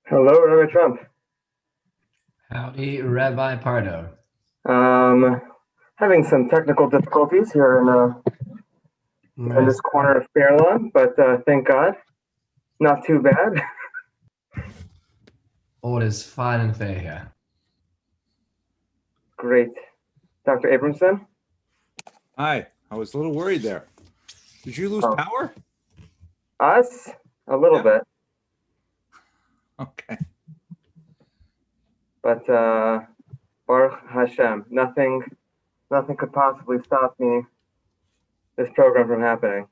Hello, Rabbi Trump. Howdy, Rabbi Pardo. Having some technical difficulties here in this corner of Fairlawn, but thank God, not too bad. All is fine and fair here. Great. Dr. Abramson? Hi, I was a little worried there. Did you lose power? Us? A little bit. Okay. But Baruch Hashem, nothing could possibly stop this program from happening.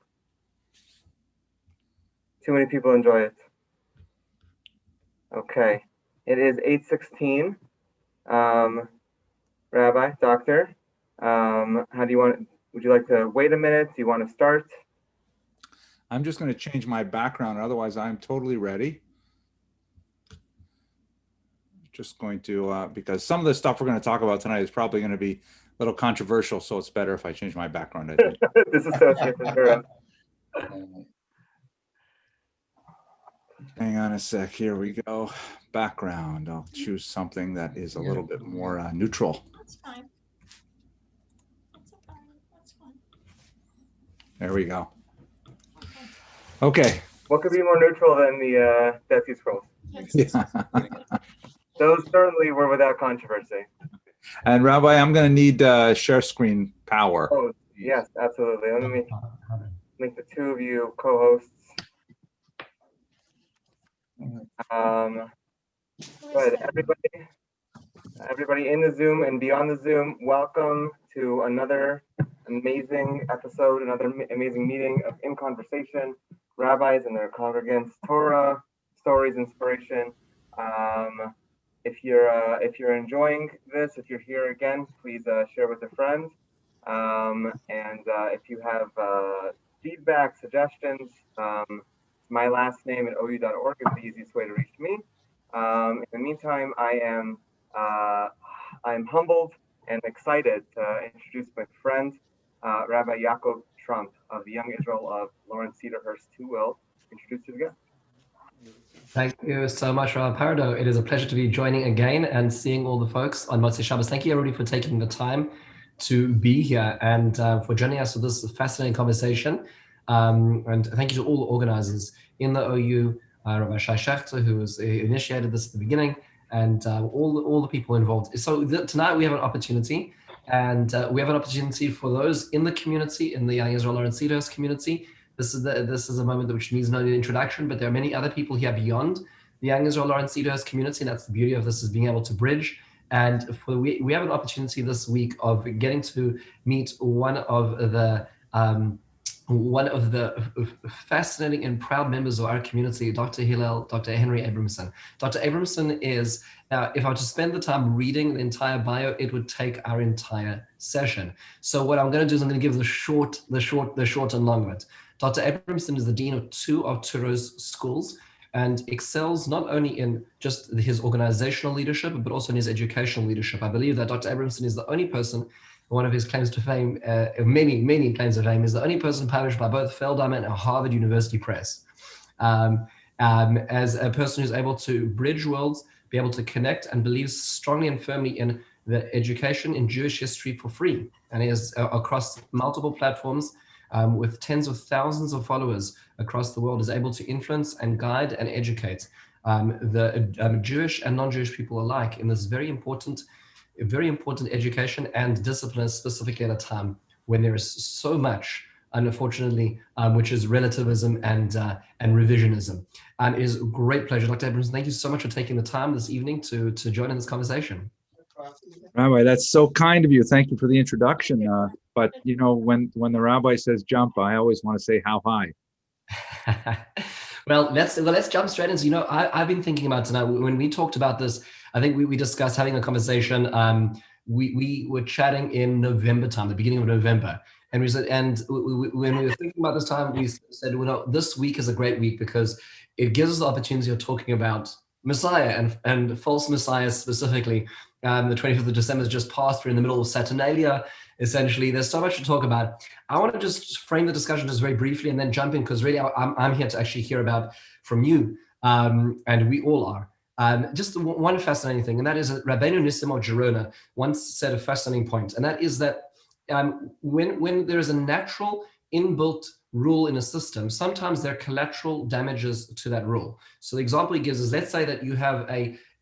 Too many people enjoy it. Okay. It is 8:16. Rabbi, Doctor, how do you want? Would you like to wait a minute? Do you want to start? I'm just going to change my background. Otherwise, I'm totally ready. Just going to, because some of the stuff we're going to talk about tonight is probably going to be a little controversial, so it's better if I change my background, I think. This associate for sure. Hang on a sec. Here we go. Background. I'll choose something that is a little bit more neutral. That's fine. That's fine. There we go. Okay. What could be more neutral than the Dead Sea Scrolls? Yeah. Those certainly were without controversy. And Rabbi, I'm going to need share screen power. Oh, yes, absolutely. Let me make the two of you co-hosts. Go ahead, everybody in the Zoom and beyond the Zoom, welcome to another amazing episode, another amazing meeting of In Conversation, rabbis and their congregants, Torah, stories, inspiration. If you're enjoying this, if you're here again, please share with a friend. If you have feedback, suggestions, my last name at ou.org is the easiest way to reach me. In the meantime, I'm humbled and excited to introduce my friend, Rabbi Yaakov Trump of the Young Israel of Lawrence Cedarhurst, who will introduce you again. Thank you so much, Rabbi Pardo. It is a pleasure to be joining again and seeing all the folks on Motzei Shabbos. Thank you, everybody, for taking the time to be here and for joining us for this fascinating conversation. And thank you to all the organizers in the OU, Rabbi Shai Shechter, who was initiated this at the beginning, and all the people involved. So tonight we have an opportunity, and we have an opportunity for those in the community, in the Young Israel Lawrence Cedarhurst community. This is a moment which needs no introduction, but there are many other people here beyond the Young Israel Lawrence Cedarhurst community, and that's the beauty of this, is being able to bridge. And we have an opportunity this week of getting to meet one of the fascinating and proud members of our community, Dr. Henry Abramson. Dr. Abramson is, if I were to spend the time reading the entire bio, it would take our entire session. So what I'm going to do is I'm going to give the short and long of it. Dr. Abramson is the dean of two of Toronto's schools and excels not only in just his organizational leadership, but also in his educational leadership. I believe that Dr. Abramson is the only person, one of his claims to fame, many claims to fame, is the only person published by both Feldheimer and Harvard University Press. As a person who's able to bridge worlds, be able to connect, and believes strongly and firmly in the education in Jewish history for free. And he is across multiple platforms with tens of thousands of followers across the world, is able to influence and guide and educate the Jewish and non-Jewish people alike in this very important education and discipline, specifically at a time when there is so much, unfortunately, which is relativism and revisionism. It is a great pleasure. Dr. Abramson, thank you so much for taking the time this evening to join in this conversation. Rabbi, that's so kind of you. Thank you for the introduction. But you know, when the rabbi says jump, I always want to say how high. Well, let's jump straight into. You know, I've been thinking about tonight when we talked about this. I think we discussed having a conversation. We were chatting in November time, the beginning of November, and we said, when we were thinking about this time, we said, well, no, this week is a great week because it gives us the opportunity of talking about Messiah and false messiahs specifically. The 25th of December has just passed. We're in the middle of Saturnalia. Essentially, there's so much to talk about. I want to just frame the discussion just very briefly and then jump in, because really I'm here to actually hear about from you, and we all are. Just one fascinating thing, and that is that Rabbeinu Nissim of Gerona once said a fascinating point, and that is that when there is a natural inbuilt rule in a system, sometimes there are collateral damages to that rule. So the example he gives is, let's say that you have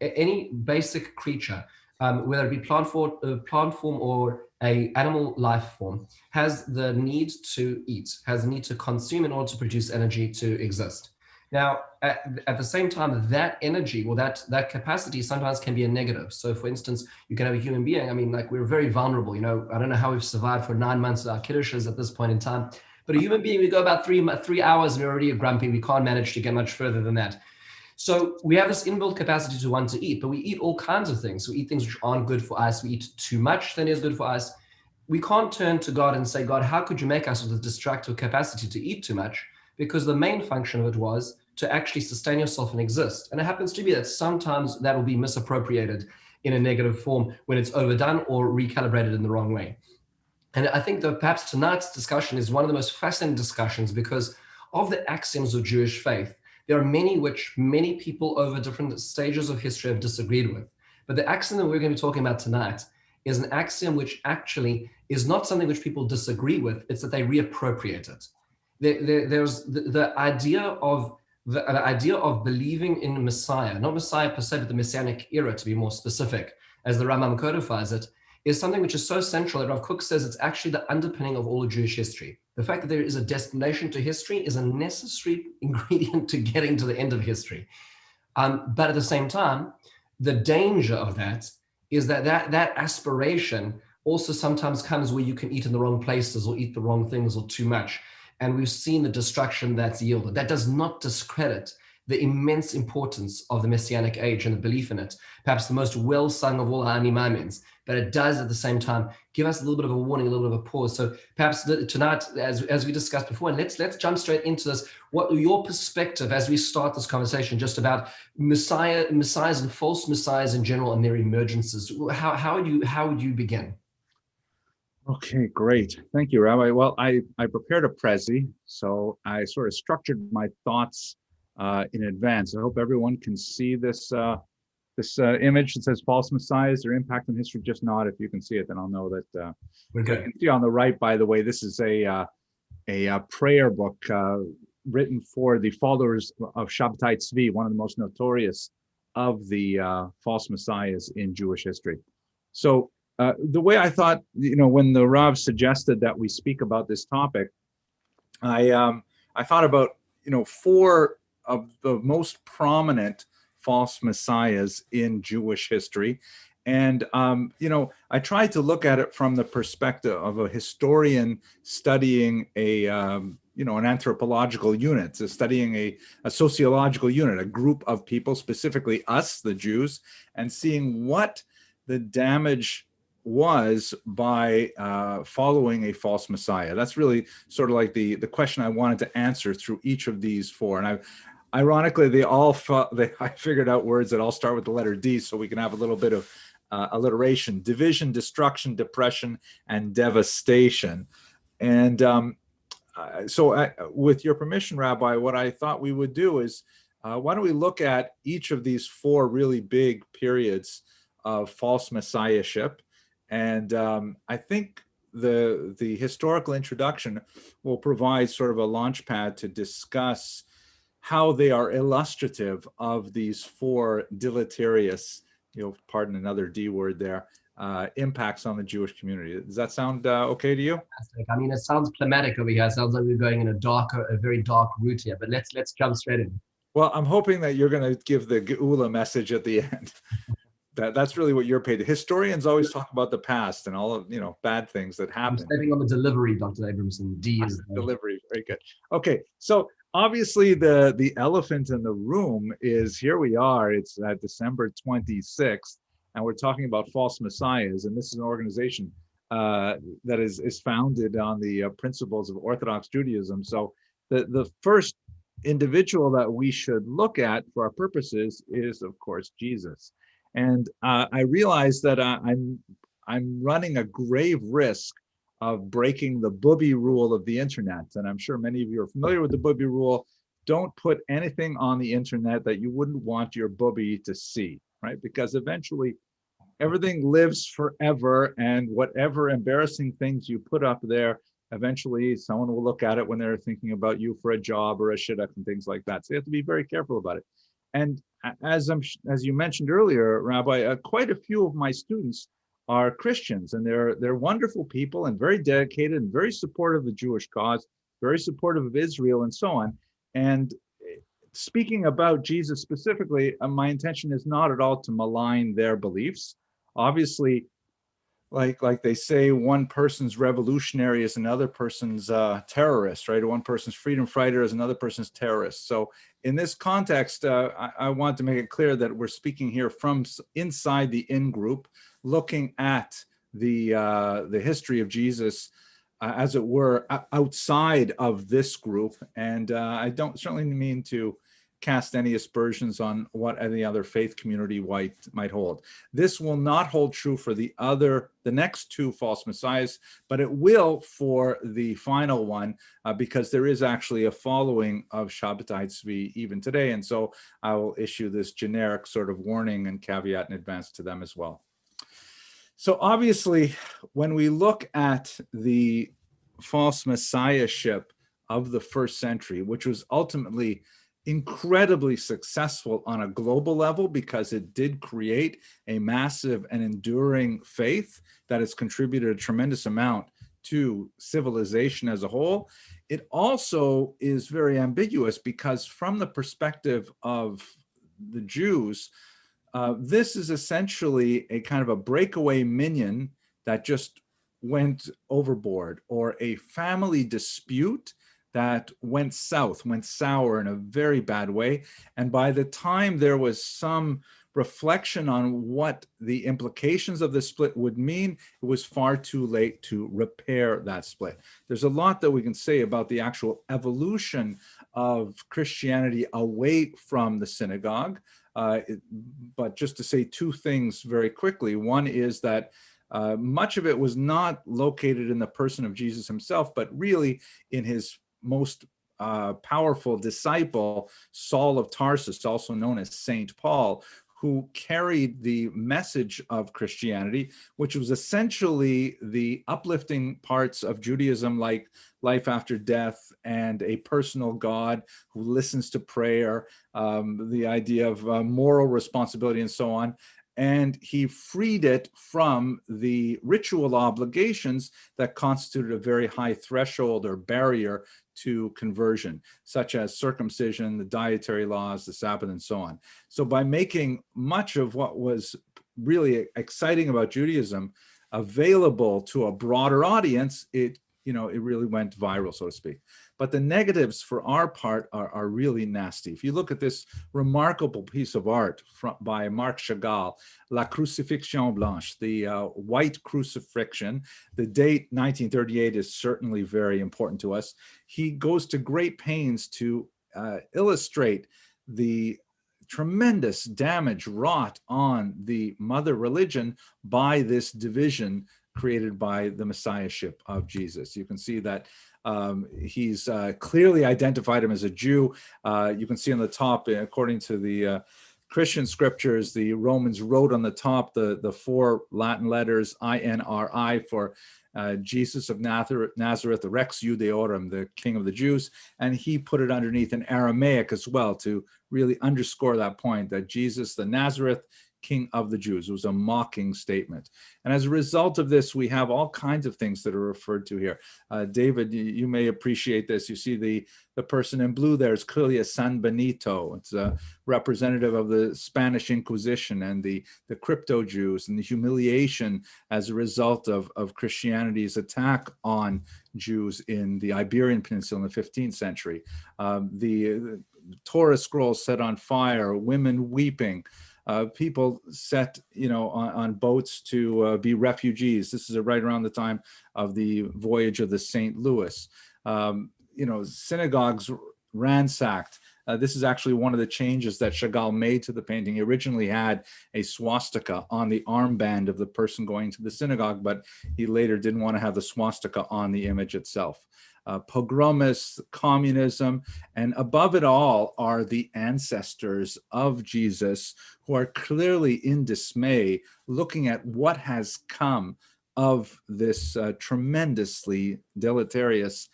any basic creature, whether it be plant form or a animal life form, has the need to eat, has the need to consume in order to produce energy to exist. Now, at the same time, that energy or that capacity sometimes can be a negative. So, for instance, you can have a human being. I mean, like, we're very vulnerable. You know, I don't know how we've survived for 9 months with our kiddushes at this point in time. But a human being, we go about 3 hours and we're already grumpy. We can't manage to get much further than that. So we have this inbuilt capacity to want to eat, but we eat all kinds of things. We eat things which aren't good for us. We eat too much than is good for us. We can't turn to God and say, God, how could you make us with a destructive capacity to eat too much? Because the main function of it was to actually sustain yourself and exist. And it happens to be that sometimes that will be misappropriated in a negative form when it's overdone or recalibrated in the wrong way. And I think that perhaps tonight's discussion is one of the most fascinating discussions because of the axioms of Jewish faith. There are many which many people over different stages of history have disagreed with. But the axiom that we're going to be talking about tonight is an axiom which actually is not something which people disagree with. It's that they reappropriate it. There's the idea of believing in Messiah, not Messiah per se, but the Messianic era, to be more specific, as the Rambam codifies it, is something which is so central that Rav Kook says it's actually the underpinning of all of Jewish history. The fact that there is a destination to history is a necessary ingredient to getting to the end of history. But at the same time, the danger of that is that aspiration also sometimes comes where you can eat in the wrong places or eat the wrong things or too much. And we've seen the destruction that's yielded. That does not discredit the immense importance of the Messianic age and the belief in it, perhaps the most well-sung of all Ani Maimons, but it does at the same time give us a little bit of a warning, a little bit of a pause. So perhaps tonight, as we discussed before, and let's jump straight into this. What your perspective as we start this conversation just about messiahs and false messiahs in general and their emergences? How would you begin? Okay, great. Thank you, Rabbi. Well, I prepared a Prezi, so I sort of structured my thoughts in advance. I hope everyone can see this image that says false messiahs, their impact on history. Just nod if you can see it, then I'll know that. We're good. You can see on the right, by the way, this is a prayer book written for the followers of Shabbatai Tzvi, one of the most notorious of the false messiahs in Jewish history. So the way I thought, when the Rav suggested that we speak about this topic, I thought about, 4 of the most prominent false messiahs in Jewish history. And, I tried to look at it from the perspective of a historian studying an anthropological unit, so studying a sociological unit, a group of people, specifically us, the Jews, and seeing what the damage was by following a false messiah. That's really sort of like the question I wanted to answer through each of these 4. And ironically, I figured out words that all start with the letter D, so we can have a little bit of alliteration: division, destruction, depression, and devastation. And so with your permission, Rabbi, what I thought we would do is, why don't we look at each of these 4 really big periods of false messiahship. And I think the historical introduction will provide sort of a launch pad to discuss how they are illustrative of these 4 deleterious, pardon another D word there, impacts on the Jewish community. Does that sound okay to you? Fantastic. I mean, it sounds climatic over here. It sounds like we're going in a very dark route here, but let's jump straight in. Well, I'm hoping that you're going to give the Geula message at the end. That's really what you're paid. Historians always talk about the past and all of bad things that happen. I'm stepping on the delivery, Dr. Abramson. D is delivery. Very good. Okay, so obviously the elephant in the room is, here we are. It's December 26th, and we're talking about false messiahs. And this is an organization that is founded on the principles of Orthodox Judaism. So the first individual that we should look at for our purposes is, of course, Jesus. And I realize that I'm running a grave risk of breaking the Booby rule of the internet. And I'm sure many of you are familiar with the Booby rule. don't put anything on the internet that you wouldn't want your booby to see, right? Because eventually everything lives forever, and whatever embarrassing things you put up there, eventually someone will look at it when they're thinking about you for a job or a shidduch and things like that. So you have to be very careful about it. And as you mentioned earlier, Rabbi, quite a few of my students are Christians, and they're wonderful people and very dedicated and very supportive of the Jewish cause, very supportive of Israel and so on. And speaking about Jesus specifically, my intention is not at all to malign their beliefs. Obviously, like they say, one person's revolutionary is another person's terrorist, right? One person's freedom fighter is another person's terrorist. So in this context, I want to make it clear that we're speaking here from inside the in-group, looking at the history of Jesus, as it were, outside of this group. And I don't certainly mean to cast any aspersions on what any other faith community might hold. This will not hold true for the next two false messiahs, but it will for the final one, because there is actually a following of Shabbatai Tzvi even today. And so I will issue this generic sort of warning and caveat in advance to them as well. So obviously, when we look at the false messiahship of the first century, which was ultimately incredibly successful on a global level because it did create a massive and enduring faith that has contributed a tremendous amount to civilization as a whole, it also is very ambiguous because from the perspective of the Jews, this is essentially a kind of a breakaway minion that just went overboard, or a family dispute that went sour in a very bad way. And by the time there was some reflection on what the implications of the split would mean, it was far too late to repair that split. There's a lot that we can say about the actual evolution of Christianity away from the synagogue. But just to say two things very quickly. One is that much of it was not located in the person of Jesus himself, but really in his most powerful disciple, Saul of Tarsus, also known as Saint Paul, who carried the message of Christianity, which was essentially the uplifting parts of Judaism, like life after death and a personal God who listens to prayer, the idea of moral responsibility and so on. And he freed it from the ritual obligations that constituted a very high threshold or barrier to conversion, such as circumcision, the dietary laws, the Sabbath, and so on. So by making much of what was really exciting about Judaism available to a broader audience, it really went viral, so to speak. But the negatives for our part are really nasty. If you look at this remarkable piece of art by Marc Chagall, La Crucifixion Blanche, the white crucifixion, the date 1938 is certainly very important to us. He goes to great pains to illustrate the tremendous damage wrought on the mother religion by this division created by the messiahship of Jesus. You can see that he's clearly identified him as a Jew. You can see on the top, according to the Christian scriptures, the Romans wrote on the top the four Latin letters INRI for Jesus of Nazareth, Rex Judeorum, the King of the Jews, and he put it underneath in Aramaic as well to really underscore that point that Jesus, the Nazareth, King of the Jews. It was a mocking statement. And as a result of this, we have all kinds of things that are referred to here. David, you may appreciate this. You see the person in blue there is clearly a San Benito. It's a representative of the Spanish Inquisition and the crypto Jews and the humiliation as a result of Christianity's attack on Jews in the Iberian Peninsula in the 15th century. The Torah scrolls set on fire, women weeping, people set, on boats to be refugees. This is right around the time of the voyage of the St. Louis. Synagogues ransacked. This is actually one of the changes that Chagall made to the painting. He originally had a swastika on the armband of the person going to the synagogue, but he later didn't want to have the swastika on the image itself. Pogromists, communism, and above it all are the ancestors of Jesus, who are clearly in dismay, looking at what has come of this tremendously deleterious,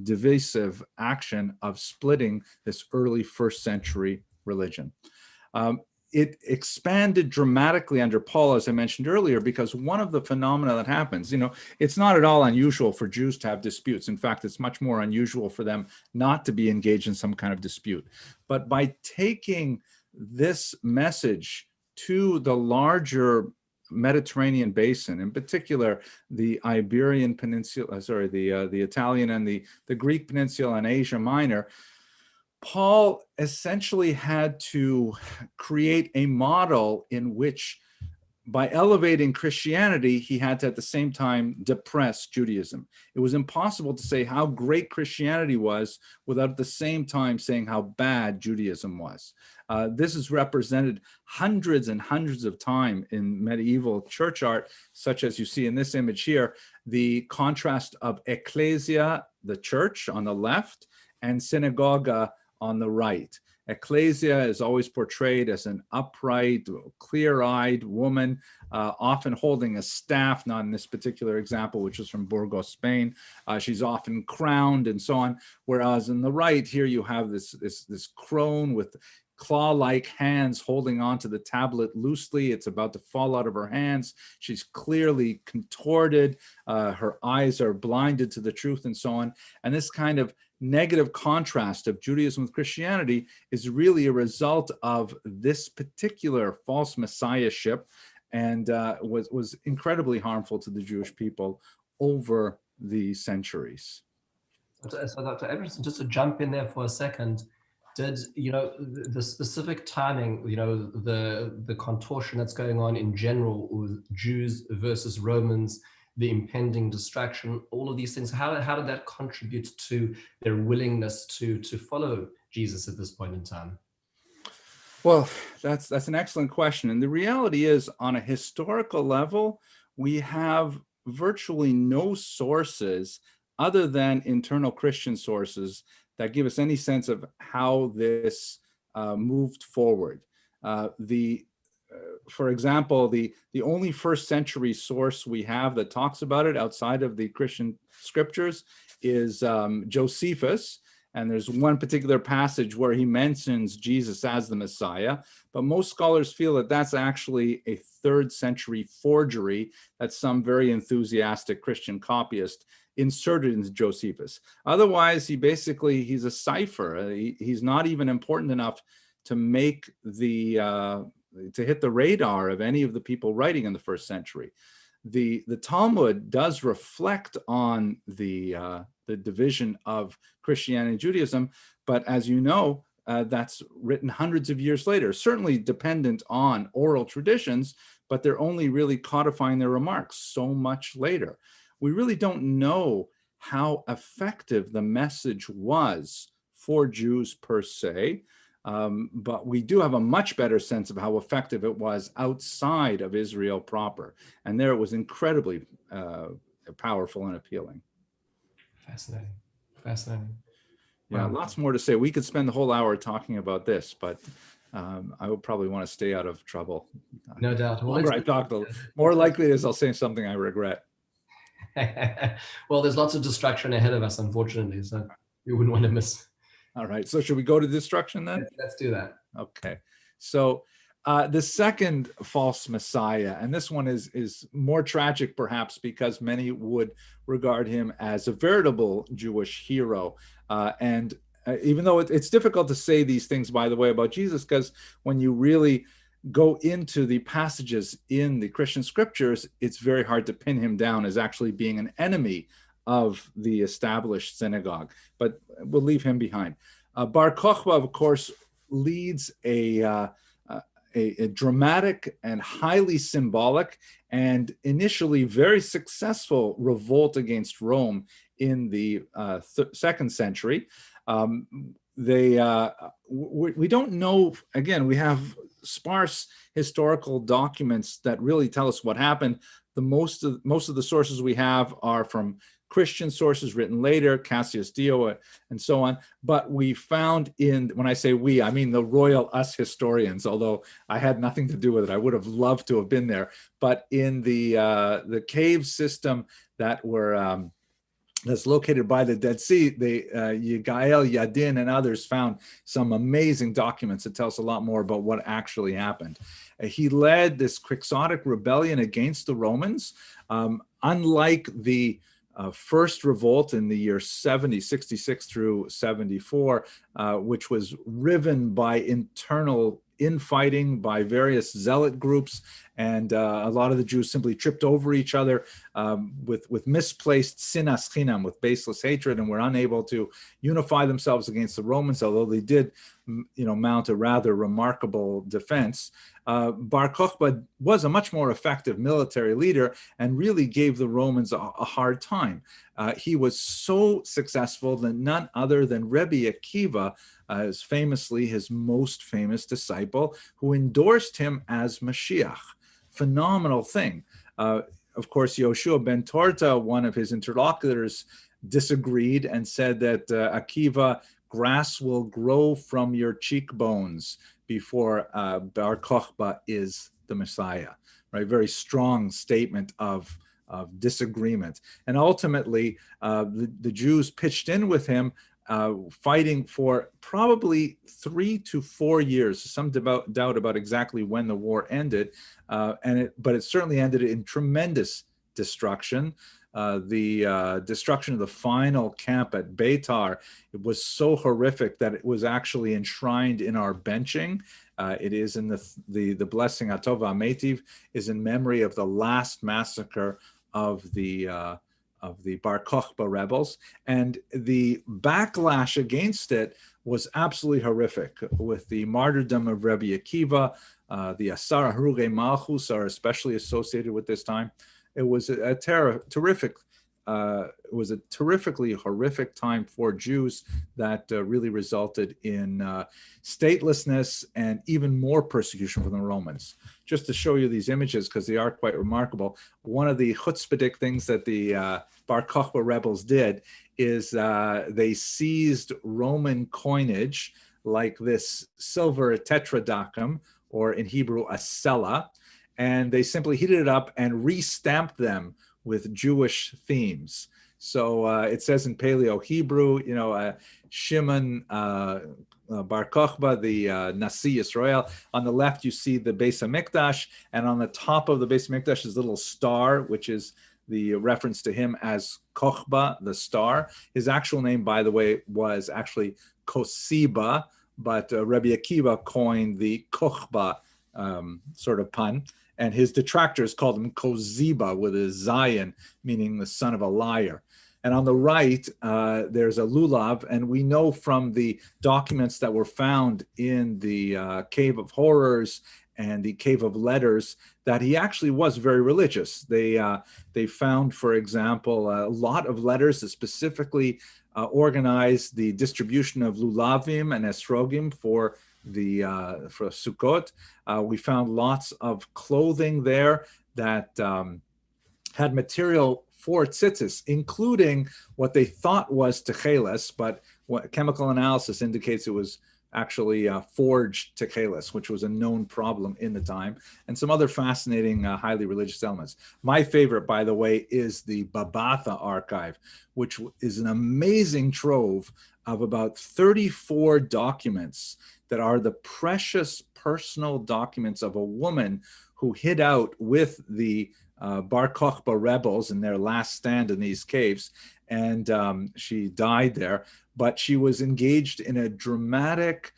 divisive action of splitting this early first century religion. It expanded dramatically under Paul, as I mentioned earlier, because one of the phenomena that happens, it's not at all unusual for Jews to have disputes. In fact, it's much more unusual for them not to be engaged in some kind of dispute. But by taking this message to the larger Mediterranean basin, in particular the Iberian Peninsula, the Italian and the Greek Peninsula and Asia Minor, Paul essentially had to create a model in which, by elevating Christianity, he had to at the same time depress Judaism. It was impossible to say how great Christianity was without at the same time saying how bad Judaism was. This is represented hundreds and hundreds of times in medieval church art, such as you see in this image here, the contrast of ecclesia, the church, on the left, and synagoga on the right. Ecclesia is always portrayed as an upright, clear-eyed woman, often holding a staff, not in this particular example, which is from Burgos, Spain. She's often crowned and so on. Whereas on the right here, you have this crone with claw-like hands holding onto the tablet loosely. It's about to fall out of her hands. She's clearly contorted. Her eyes are blinded to the truth and so on. And this kind of negative contrast of Judaism with Christianity is really a result of this particular false messiahship, and was incredibly harmful to the Jewish people over the centuries. So Dr. Abramson, just to jump in there for a second, did the specific timing, the contortion that's going on in general with Jews versus Romans, the impending distraction, all of these things, how did that contribute to their willingness to follow Jesus at this point in time? Well, that's an excellent question. And the reality is, on a historical level, we have virtually no sources other than internal Christian sources that give us any sense of how this moved forward. For example, the only first century source we have that talks about it outside of the Christian scriptures is Josephus. And there's one particular passage where he mentions Jesus as the Messiah, but most scholars feel that that's actually a 3rd century forgery that some very enthusiastic Christian copyist inserted into Josephus. Otherwise, he's a cipher. He's not even important enough to make to hit the radar of any of the people writing in the 1st century. The Talmud does reflect on the division of Christianity and Judaism, but as you know, that's written hundreds of years later, certainly dependent on oral traditions, but they're only really codifying their remarks so much later. We really don't know how effective the message was for Jews per se, but we do have a much better sense of how effective it was outside of Israel proper. And there it was incredibly powerful and appealing. Fascinating. Yeah, lots more to say. We could spend the whole hour talking about this, but I would probably want to stay out of trouble. No doubt. The longer I talk, the more likely it is I'll say something I regret. Well, there's lots of destruction ahead of us, unfortunately, so you wouldn't want to miss. All right, so should we go to destruction then? Let's do that. Okay, so the second false messiah, and this one is more tragic perhaps because many would regard him as a veritable Jewish hero. And even though it's difficult to say these things, by the way, about Jesus, because when you really go into the passages in the Christian scriptures, it's very hard to pin him down as actually being an enemy of the established synagogue, but we'll leave him behind. Bar Kokhba, of course, leads a dramatic and highly symbolic and initially very successful revolt against Rome in the 2nd century. we don't know. Again, we have sparse historical documents that really tell us what happened. The most of the sources we have are from Christian sources written later, Cassius Dio, and so on. But we found when I say we, I mean the royal us historians, although I had nothing to do with it. I would have loved to have been there. But in the cave system that were that's located by the Dead Sea, Yigael, Yadin, and others found some amazing documents that tell us a lot more about what actually happened. He led this quixotic rebellion against the Romans. Unlike the first revolt in the year 66 through 74, which was riven by internal infighting by various zealot groups, and a lot of the Jews simply tripped over each other with misplaced sinas chinam, with baseless hatred, and were unable to unify themselves against the Romans, although they did, mount a rather remarkable defense. Bar Kokhba was a much more effective military leader and really gave the Romans a hard time. He was so successful that none other than Rabbi Akiva, is famously his most famous disciple, who endorsed him as Mashiach. Phenomenal thing. Of course, Yoshua ben Torta, one of his interlocutors, disagreed and said that Akiva, grass will grow from your cheekbones before Bar Kokhba is the Messiah. Right? Very strong statement of disagreement. And ultimately, the Jews pitched in with him, fighting for probably 3 to 4 years. Some doubt about exactly when the war ended, but it certainly ended in tremendous destruction. The destruction of the final camp at Beitar, it was so horrific that it was actually enshrined in our benching. It is in the blessing Atova Ametiv is in memory of the last massacre of the Bar Kokhba rebels, and the backlash against it was absolutely horrific. With the martyrdom of Rabbi Akiva, the Asara Haruge Malchus are especially associated with this time. It was a terrifically horrific time for Jews that really resulted in statelessness and even more persecution from the Romans. Just to show you these images, because they are quite remarkable, one of the chutzpahdik things that the Bar Kokhba rebels did is they seized Roman coinage like this silver tetradrachm, or in Hebrew, a sella, and they simply heated it up and re-stamped them with Jewish themes. So it says in Paleo Hebrew, Shimon Bar Kokhba, the Nasi Yisrael. On the left, you see the Beis HaMikdash, and on the top of the Beis HaMikdash is a little star, which is the reference to him as Kokhba, the star. His actual name, by the way, was actually Kosiba, but Rabbi Akiva coined the Kokhba sort of pun. And his detractors called him Koziba with a Zion, meaning the son of a liar. And on the right, there's a lulav, and we know from the documents that were found in the Cave of Horrors and the Cave of Letters that he actually was very religious. They found, for example, a lot of letters that specifically organized the distribution of lulavim and esrogim for Sukkot. We found lots of clothing there that had material for tzitzis, including what they thought was techeles, but what chemical analysis indicates it was actually forged techeles, which was a known problem in the time, and some other fascinating, highly religious elements. My favorite, by the way, is the Babatha Archive, which is an amazing trove of about 34 documents that are the precious personal documents of a woman who hid out with the Bar Kokhba rebels in their last stand in these caves, and she died there. But she was engaged in a dramatic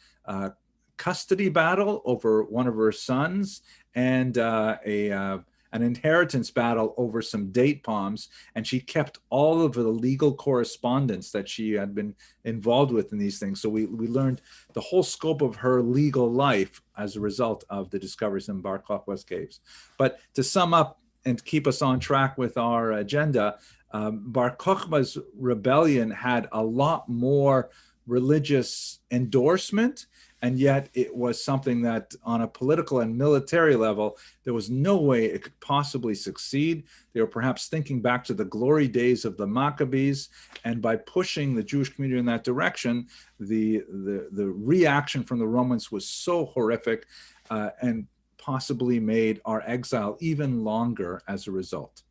custody battle over one of her sons, and an inheritance battle over some date palms, and she kept all of the legal correspondence that she had been involved with in these things. So we learned the whole scope of her legal life as a result of the discoveries in Bar Kokhba's caves. But to sum up and keep us on track with our agenda, Bar Kokhba's rebellion had a lot more religious endorsement, and yet it was something that on a political and military level, there was no way it could possibly succeed. They were perhaps thinking back to the glory days of the Maccabees, and by pushing the Jewish community in that direction, the reaction from the Romans was so horrific and possibly made our exile even longer as a result.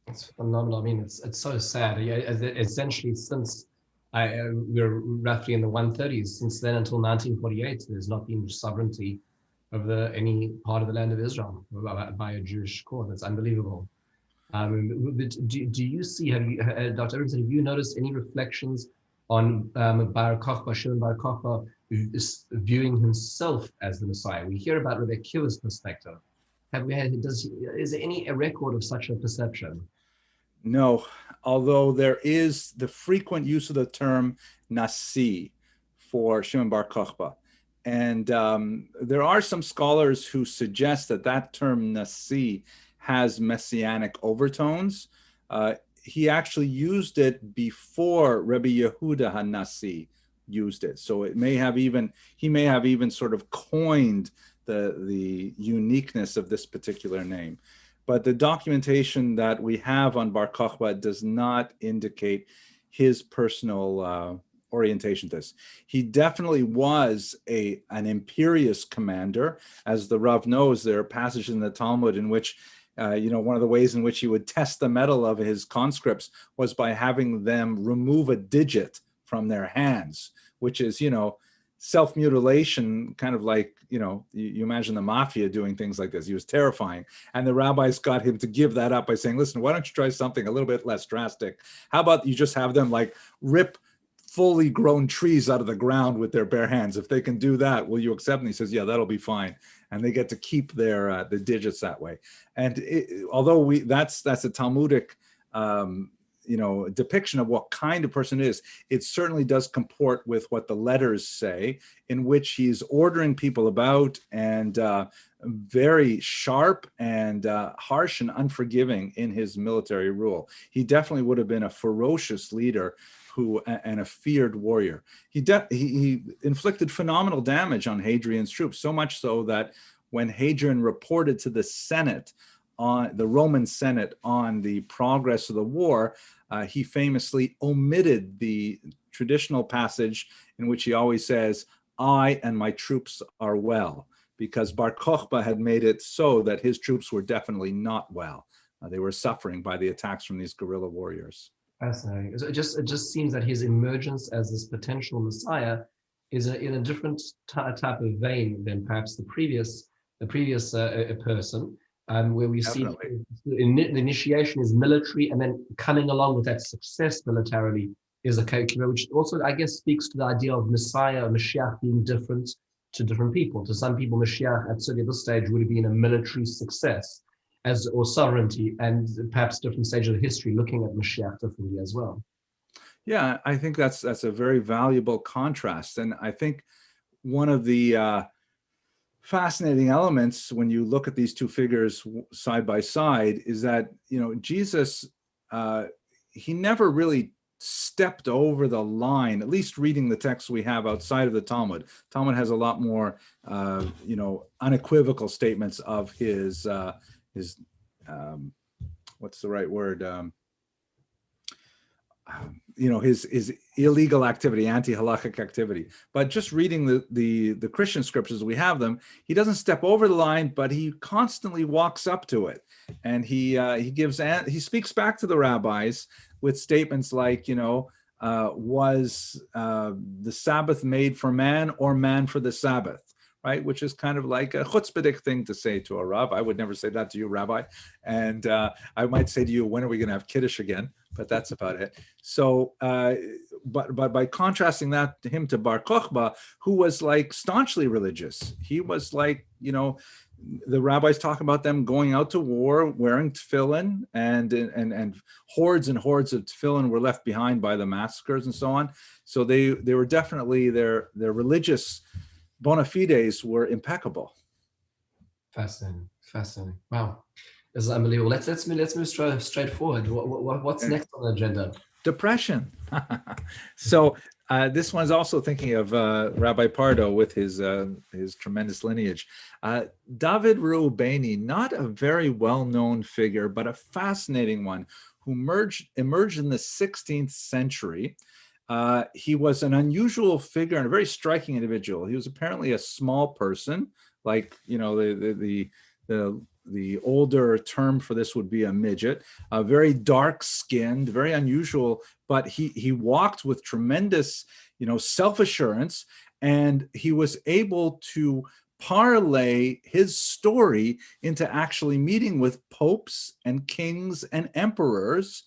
It's phenomenal. I mean, it's so sad. Yeah, essentially, since we're roughly in the 130s, since then until 1948, there's not been sovereignty over any part of the land of Israel by a Jewish court. That's unbelievable. Do you see, Dr. Abramson, have you noticed any reflections on Bar Kokhba, Shimon Bar Kokhba, viewing himself as the Messiah? We hear about Rabbi Akiva's perspective. Is there any record of such a perception? No, although there is the frequent use of the term Nasi for Shimon Bar Kokhba. And there are some scholars who suggest that that term Nasi has messianic overtones. He actually used it before Rabbi Yehuda HaNasi used it. So he may have even sort of coined the uniqueness of this particular name. But the documentation that we have on Bar Kokhba does not indicate his personal orientation to this. He definitely was an imperious commander. As the Rav knows, there are passages in the Talmud in which one of the ways in which he would test the mettle of his conscripts was by having them remove a digit from their hands, which is, self-mutilation, kind of like, you imagine the mafia doing things like this. He was terrifying. And the rabbis got him to give that up by saying, listen, why don't you try something a little bit less drastic? How about you just have them like rip fully grown trees out of the ground with their bare hands? If they can do that, will you accept? And he says, yeah, that'll be fine. And they get to keep their the digits that way. And although that's a Talmudic depiction of what kind of person it is, it certainly does comport with what the letters say, in which he's ordering people about and very sharp and harsh and unforgiving in his military rule. He definitely would have been a ferocious leader and a feared warrior. He inflicted phenomenal damage on Hadrian's troops, so much so that when Hadrian reported to the Senate, on the Roman Senate, on the progress of the war, he famously omitted the traditional passage in which he always says, "I and my troops are well," because Bar Kokhba had made it so that his troops were definitely not well. They were suffering by the attacks from these guerrilla warriors. Fascinating. So it just seems that his emergence as this potential Messiah is in a different type of vein than perhaps the previous person. Where we Definitely. See the initiation is military, and then coming along with that success militarily is a curriculum, which also, I guess, speaks to the idea of Messiah or Mashiach being different to different people. To some people, Mashiach at this stage would have been a military success or sovereignty, and perhaps different stage of the history looking at Mashiach differently as well. Yeah, I think that's a very valuable contrast. And I think one of the fascinating elements when you look at these two figures side by side is that, Jesus, he never really stepped over the line, at least reading the texts we have outside of the Talmud. Talmud has a lot more, unequivocal statements of his what's the right word? His illegal activity, anti-halakhic activity. But just reading the Christian scriptures, we have them, he doesn't step over the line, but he constantly walks up to it. And he speaks back to the rabbis with statements like, was the Sabbath made for man or man for the Sabbath? Right, which is kind of like a chutzpahdik thing to say to a rav. I would never say that to you, Rabbi. And I might say to you, when are we going to have Kiddush again? But that's about it. So, but by contrasting that to him to Bar Kokhba, who was like staunchly religious, he was like, the rabbis talk about them going out to war wearing tefillin, and hordes and hordes of tefillin were left behind by the massacres and so on. So they were definitely their religious bona fides were impeccable. Fascinating. Wow, this is unbelievable. Let's move straight forward. What's next on the agenda? Depression. So This one's also thinking of Rabbi Pardo with his tremendous lineage. David Reubeni, not a very well-known figure, but a fascinating one who emerged in the 16th century. He was an unusual figure and a very striking individual. He was apparently a small person, like, you know, the older term for this would be a midget, very dark-skinned, very unusual, but he walked with tremendous, you know, self-assurance, and he was able to parlay his story into actually meeting with popes and kings and emperors,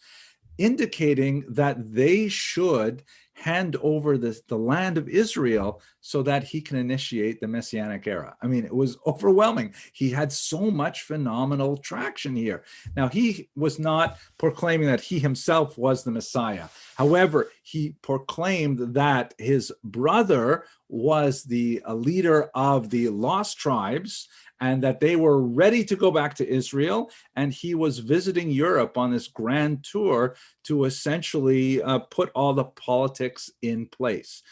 indicating that they should hand over the land of Israel so that he can initiate the Messianic era. I mean, it was overwhelming. He had so much phenomenal traction here. Now, he was not proclaiming that he himself was the Messiah. However, he proclaimed that his brother was the leader of the lost tribes and that they were ready to go back to Israel. And he was visiting Europe on this grand tour to essentially put all the politics in place.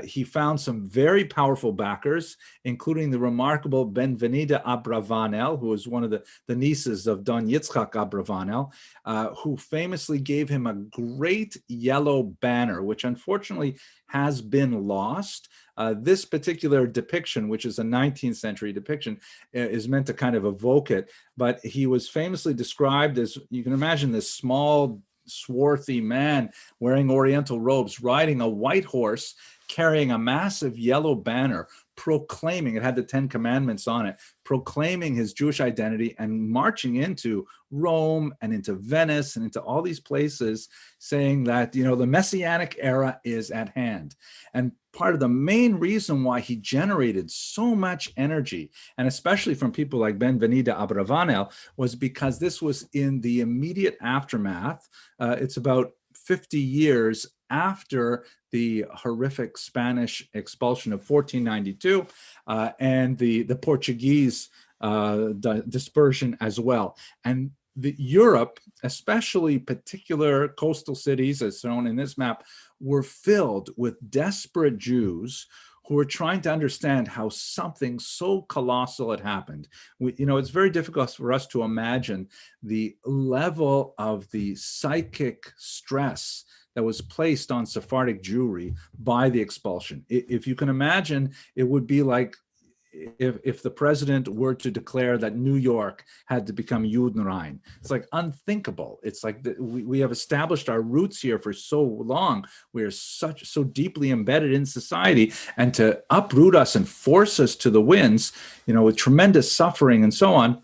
He found some very powerful backers, including the remarkable Benvenida Abravanel, who was one of the nieces of Don Yitzchak Abravanel, who famously gave him a great yellow banner, which unfortunately has been lost. This particular depiction, which is a 19th century depiction, is meant to kind of evoke it. But he was famously described as, you can imagine this small, swarthy man wearing Oriental robes, riding a white horse, carrying a massive yellow banner, proclaiming, it had the 10 Commandments on it, proclaiming his Jewish identity and marching into Rome and into Venice and into all these places, saying that, you know, the Messianic era is at hand. And part of the main reason why he generated so much energy, and especially from people like Benvenida Abravanel, was because this was in the immediate aftermath. It's about 50 years after the horrific Spanish expulsion of 1492 and the Portuguese dispersion as well. And Europe, especially particular coastal cities, as shown in this map, were filled with desperate Jews who were trying to understand how something so colossal had happened. You know, it's very difficult for us to imagine the level of the psychic stress that was placed on Sephardic Jewry by the expulsion. If you can imagine, it would be like if the president were to declare that New York had to become Judenrein. It's like unthinkable. It's like we have established our roots here for so long. We are so deeply embedded in society, and to uproot us and force us to the winds, you know, with tremendous suffering and so on,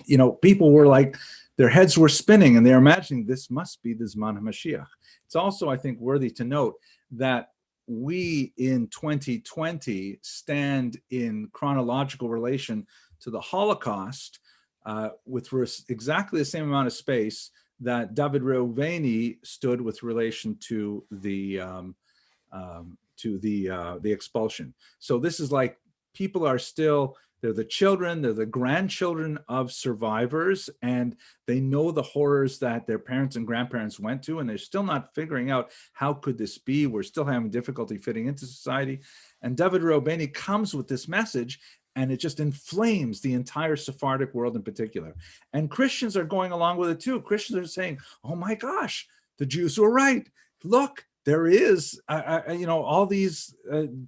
you know, people were like, their heads were spinning and they're imagining this must be the Zman HaMashiach. It's also, I think, worthy to note that we in 2020 stand in chronological relation to the Holocaust with exactly the same amount of space that David Reuveni stood with relation to the expulsion. So this is like, people are still, they're the children, they're the grandchildren of survivors, and they know the horrors that their parents and grandparents went to, and they're still not figuring out how could this be. We're still having difficulty fitting into society. And David Reubeni comes with this message, and it just inflames the entire Sephardic world in particular. And Christians are going along with it too. Christians are saying, oh my gosh, the Jews were right. Look, there is, you know, all these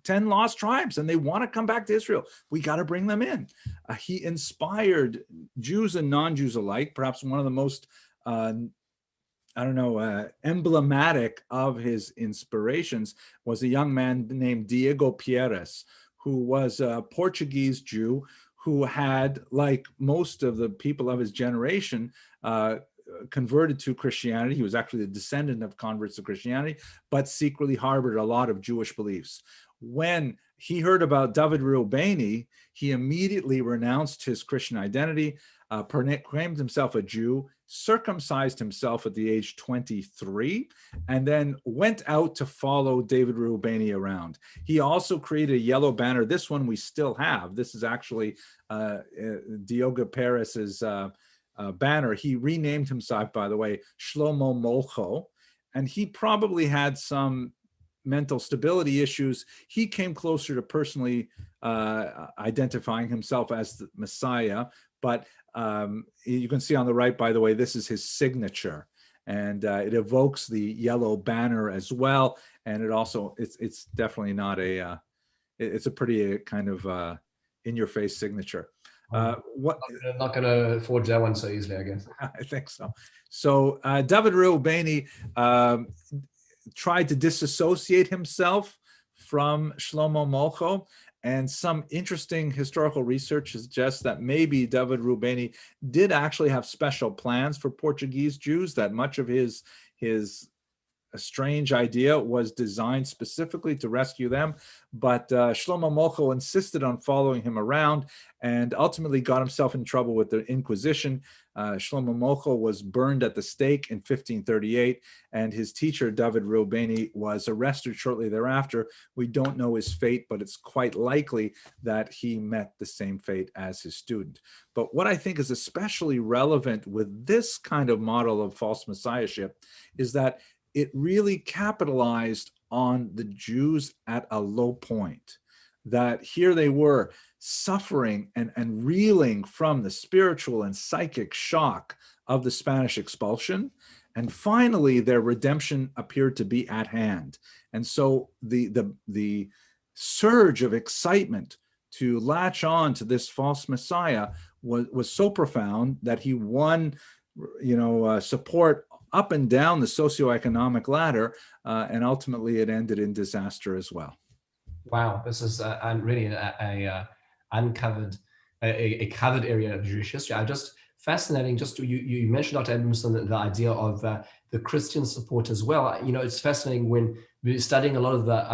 10 lost tribes, and they want to come back to Israel. We got to bring them in. He inspired Jews and non-Jews alike. Perhaps one of the most, emblematic of his inspirations was a young man named Diego Pires, who was a Portuguese Jew who had, like most of the people of his generation, converted to Christianity. He was actually a descendant of converts to Christianity, but secretly harbored a lot of Jewish beliefs. When he heard about David Reubeni, he immediately renounced his Christian identity, proclaimed himself a Jew, circumcised himself at the age 23, and then went out to follow David Reubeni around. He also created a yellow banner. This one we still have. This is actually Diogo Peres's banner. He renamed himself, by the way, Shlomo Molcho, and he probably had some mental stability issues, he came closer to personally identifying himself as the Messiah. But you can see on the right, by the way, this is his signature, and it evokes the yellow banner as well. And it also, it's definitely not a, it's a pretty kind of in-your-face signature. What? Not going to forge that one so easily, I guess. I think so. So David Rubini tried to disassociate himself from Shlomo Molcho, and some interesting historical research suggests that maybe David Rubini did actually have special plans for Portuguese Jews, that much of his a strange idea was designed specifically to rescue them. But Shlomo Molcho insisted on following him around and ultimately got himself in trouble with the Inquisition. Shlomo Molcho was burned at the stake in 1538, and his teacher, David Rubini, was arrested shortly thereafter. We don't know his fate, but it's quite likely that he met the same fate as his student. But what I think is especially relevant with this kind of model of false messiahship is that it really capitalized on the Jews at a low point, that here they were suffering and reeling from the spiritual and psychic shock of the Spanish expulsion. And finally, their redemption appeared to be at hand. And so the surge of excitement to latch on to this false Messiah was so profound that he won, support up and down the socioeconomic ladder, and ultimately it ended in disaster as well. Wow, this is really a covered area of Jewish history. Fascinating. Just you mentioned, Dr. Abramson, the idea of the Christian support as well. It's fascinating when we're studying a lot of the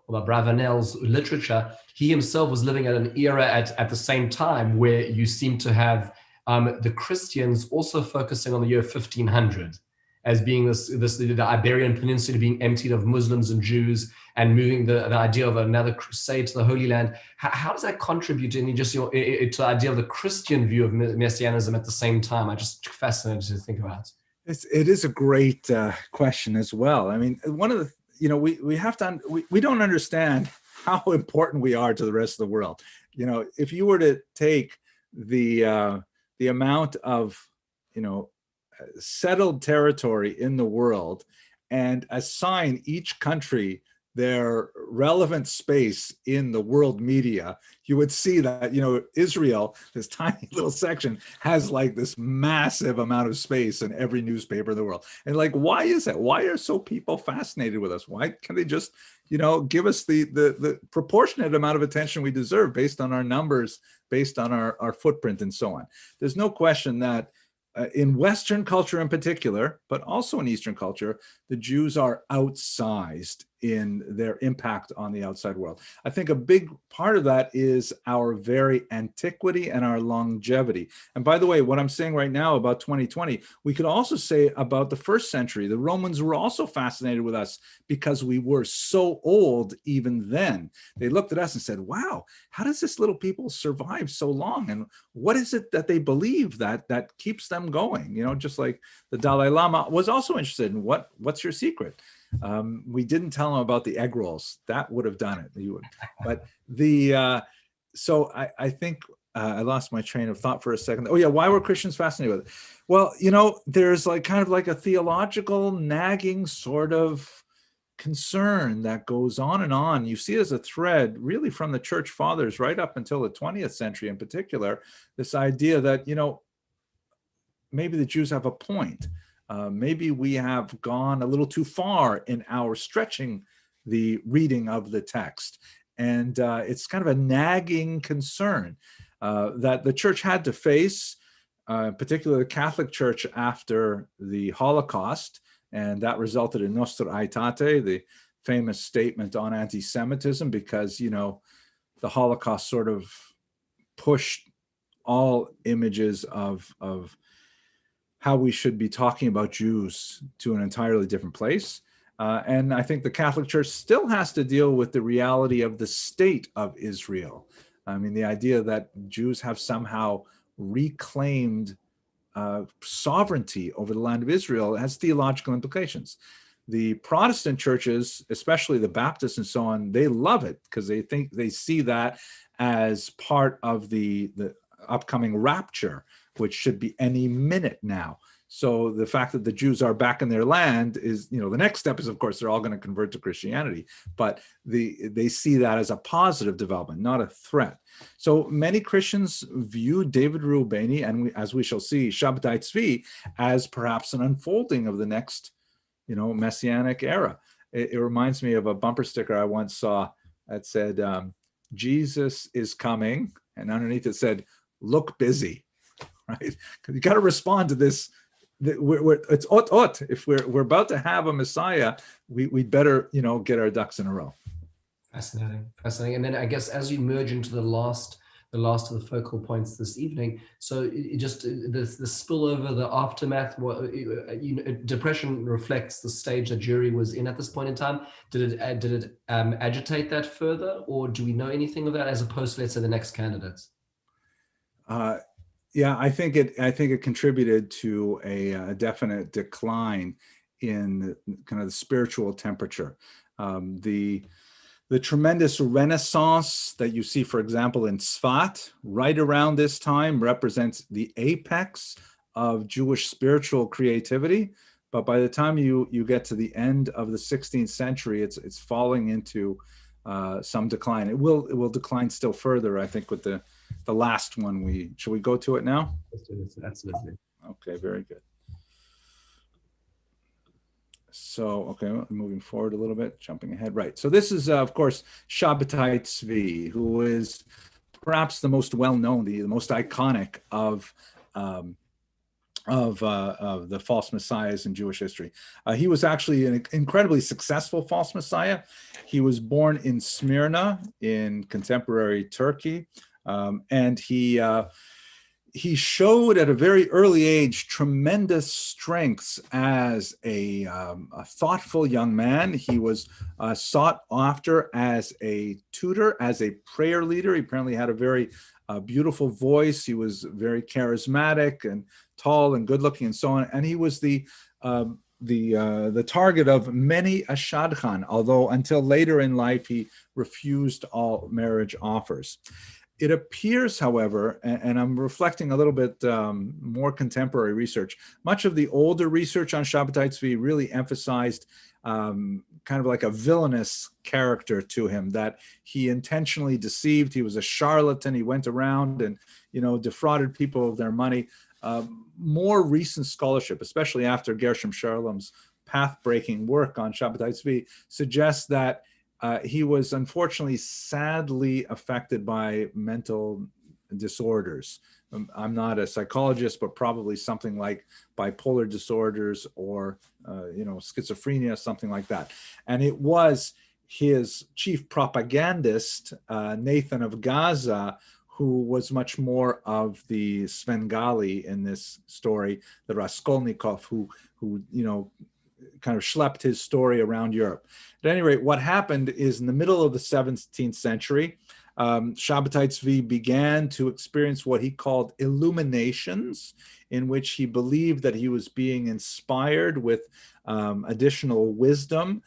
Abravanel's literature. He himself was living at an era at the same time where you seem to have the Christians also focusing on the year 1500 as being the Iberian Peninsula being emptied of Muslims and Jews, and moving the idea of another crusade to the Holy Land. How does that contribute to to the idea of the Christian view of Messianism at the same time? I'm just fascinated to think about. It is a great question as well. I mean, one of the, we don't understand how important we are to the rest of the world. If you were to take the amount of, settled territory in the world and assign each country their relevant space in the world media, you would see that, Israel, this tiny little section, has like this massive amount of space in every newspaper in the world. And why is that? Why are so people fascinated with us? Why can't they just, give us the proportionate amount of attention we deserve based on our numbers, based on our footprint and so on? There's no question that in Western culture in particular, but also in Eastern culture, the Jews are outsized in their impact on the outside world. I think a big part of that is our very antiquity and our longevity. And by the way, what I'm saying right now about 2020, we could also say about the first century. The Romans were also fascinated with us because we were so old even then. They looked at us and said, wow, how does this little people survive so long? And what is it that they believe that keeps them going? Just like the Dalai Lama was also interested in what's your secret? We didn't tell him about the egg rolls. That would have done it. But so I think I lost my train of thought for a second. Oh yeah, why were Christians fascinated with it? Well, there's kind of like a theological nagging sort of concern that goes on and on. You see it as a thread really from the church fathers right up until the 20th century in particular, this idea that, maybe the Jews have a point. Maybe we have gone a little too far in our stretching the reading of the text. And it's kind of a nagging concern that the church had to face, particularly the Catholic Church after the Holocaust. And that resulted in Nostra Aetate, the famous statement on anti-Semitism, because, the Holocaust sort of pushed all images of how we should be talking about Jews to an entirely different place. And I think the Catholic Church still has to deal with the reality of the state of Israel. I mean, the idea that Jews have somehow reclaimed sovereignty over the land of Israel has theological implications. The Protestant churches, especially the Baptists and so on, they love it because they see that as part of the upcoming rapture, which should be any minute now. So the fact that the Jews are back in their land is, the next step is, of course, they're all going to convert to Christianity, but they see that as a positive development, not a threat. So many Christians view David Rubini, and as we shall see, Shabbatai Tzvi, as perhaps an unfolding of the next, Messianic era. It reminds me of a bumper sticker I once saw that said, Jesus is coming, and underneath it said, look busy, right? Because you got to respond to this. It's ot. If we're about to have a Messiah, we'd better get our ducks in a row. Fascinating. And then I guess as you merge into the last of the focal points this evening, so it just the spillover, the aftermath. Depression reflects the stage the jury was in at this point in time. Did it agitate that further, or do we know anything of that as opposed to, let's say, the next candidates? Yeah, I think it contributed to a definite decline in kind of the spiritual temperature. The tremendous renaissance that you see, for example, in Tzfat, right around this time, represents the apex of Jewish spiritual creativity. But by the time you get to the end of the 16th century, it's falling into some decline. It will decline still further, I think, with the last one. Shall we go to it now? Let's do this. Absolutely. Okay, very good. So, okay, moving forward a little bit, jumping ahead. Right. So this is, of course, Shabbatai Tzvi, who is perhaps the most well-known, the most iconic of the false messiahs in Jewish history. He was actually an incredibly successful false messiah. He was born in Smyrna in contemporary Turkey, and he showed at a very early age tremendous strengths as a thoughtful young man. He was sought after as a tutor, as a prayer leader. He apparently had a very beautiful voice. He was very charismatic and tall and good looking and so on. And he was the target of many a shadchan, although until later in life he refused all marriage offers. It appears, however, and I'm reflecting a little bit more contemporary research, much of the older research on Shabbatai Tzvi really emphasized kind of like a villainous character to him, that he intentionally deceived. He was a charlatan. He went around and, defrauded people of their money. More recent scholarship, especially after Gershom Schollem's path-breaking work on Shabbatai Tzvi, suggests that he was unfortunately sadly affected by mental disorders. I'm not a psychologist, but probably something like bipolar disorders or, schizophrenia, something like that. And it was his chief propagandist, Nathan of Gaza, who was much more of the Svengali in this story, the Raskolnikov, who kind of schlepped his story around Europe. At any rate, what happened is in the middle of the 17th century, Shabbatai Tzvi began to experience what he called illuminations, in which he believed that he was being inspired with additional wisdom.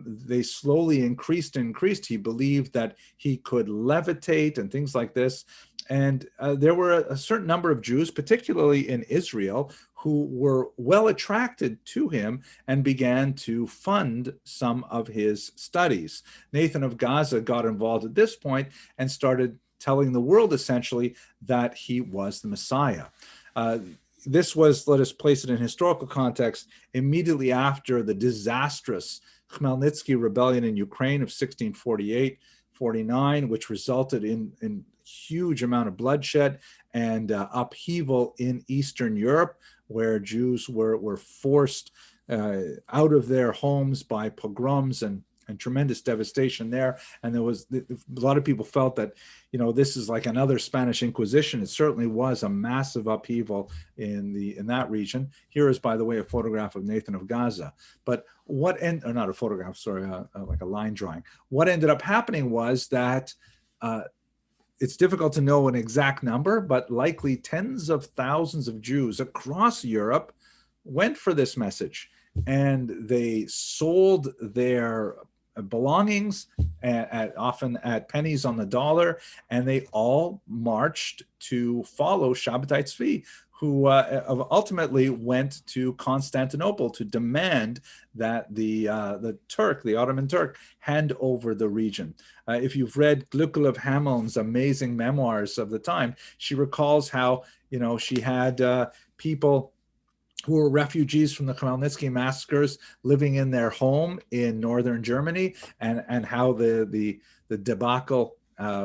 They slowly increased and increased. He believed that he could levitate and things like this. And there were a certain number of Jews, particularly in Israel, who were well attracted to him and began to fund some of his studies. Nathan of Gaza got involved at this point and started telling the world essentially that he was the Messiah. This was, let us place it in historical context, immediately after the disastrous Khmelnytsky rebellion in Ukraine of 1648-49, which resulted in huge amount of bloodshed and upheaval in Eastern Europe, where Jews were forced out of their homes by pogroms and tremendous devastation there. And there was a lot of people felt that, this is like another Spanish Inquisition. It certainly was a massive upheaval in that region. Here is, by the way, a photograph of Nathan of Gaza. But like a line drawing. What ended up happening was that it's difficult to know an exact number, but likely tens of thousands of Jews across Europe went for this message. and they sold their belongings often at pennies on the dollar, and they all marched to follow Shabbatai Tzvi, who ultimately went to Constantinople to demand that the Ottoman Turk, hand over the region. If you've read Glückel of Hameln's amazing memoirs of the time, she recalls how, she had people who were refugees from the Khmelnytsky massacres living in their home in northern Germany, and how the debacle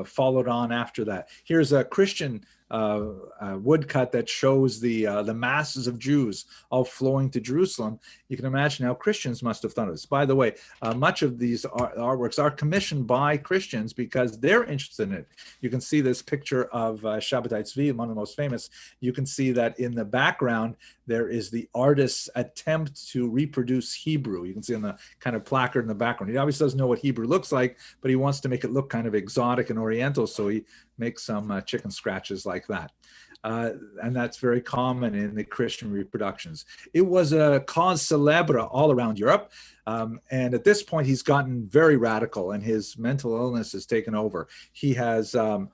followed on after that. Here's a Christian woodcut that shows the masses of Jews all flowing to Jerusalem. You can imagine how Christians must have thought of this. By the way, much of these artworks are commissioned by Christians because they're interested in it. You can see this picture of Shabbatai Tzvi, one of the most famous. You can see that in the background there is the artist's attempt to reproduce Hebrew. You can see on the kind of placard in the background. He obviously doesn't know what Hebrew looks like, but he wants to make it look kind of exotic and oriental, so he makes some chicken scratches like that. And that's very common in the Christian reproductions. It was a cause célèbre all around Europe. And at this point, he's gotten very radical and his mental illness has taken over. He has, first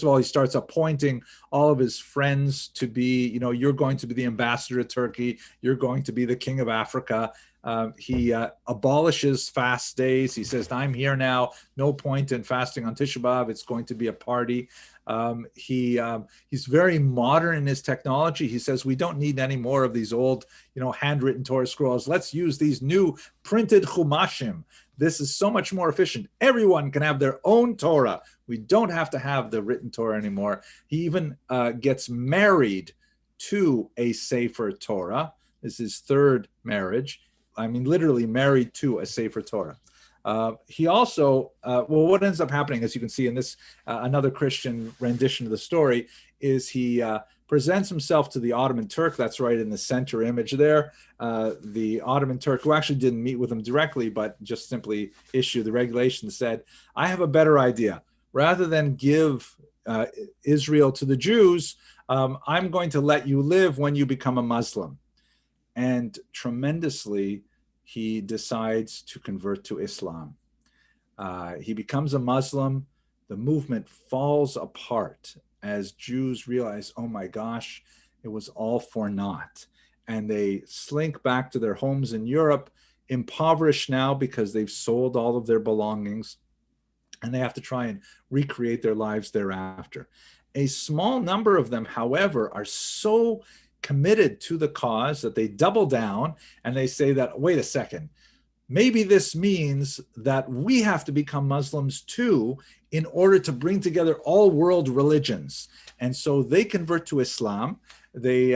of all, he starts appointing all of his friends to be, you're going to be the ambassador to Turkey. You're going to be the king of Africa. He abolishes fast days. He says, I'm here now. No point in fasting on Tisha B'Av. It's going to be a party. He's very modern in his technology. He says, we don't need any more of these old, handwritten Torah scrolls. Let's use these new printed Chumashim. This is so much more efficient. Everyone can have their own Torah. We don't have to have the written Torah anymore. He even gets married to a Sefer Torah. This is his third marriage. I mean, literally married to a Sefer Torah. He also, what ends up happening, as you can see in this, another Christian rendition of the story, is he presents himself to the Ottoman Turk. That's right in the center image there. The Ottoman Turk, who actually didn't meet with him directly, but just simply issued the regulation, said, I have a better idea. Rather than give Israel to the Jews, I'm going to let you live when you become a Muslim. And tremendously, he decides to convert to Islam. He becomes a Muslim. The movement falls apart as Jews realize, oh my gosh, it was all for naught. And they slink back to their homes in Europe, impoverished now because they've sold all of their belongings, and they have to try and recreate their lives thereafter. A small number of them, however, are so committed to the cause that they double down and they say that, wait a second, maybe this means that we have to become Muslims too in order to bring together all world religions. And so they convert to Islam. They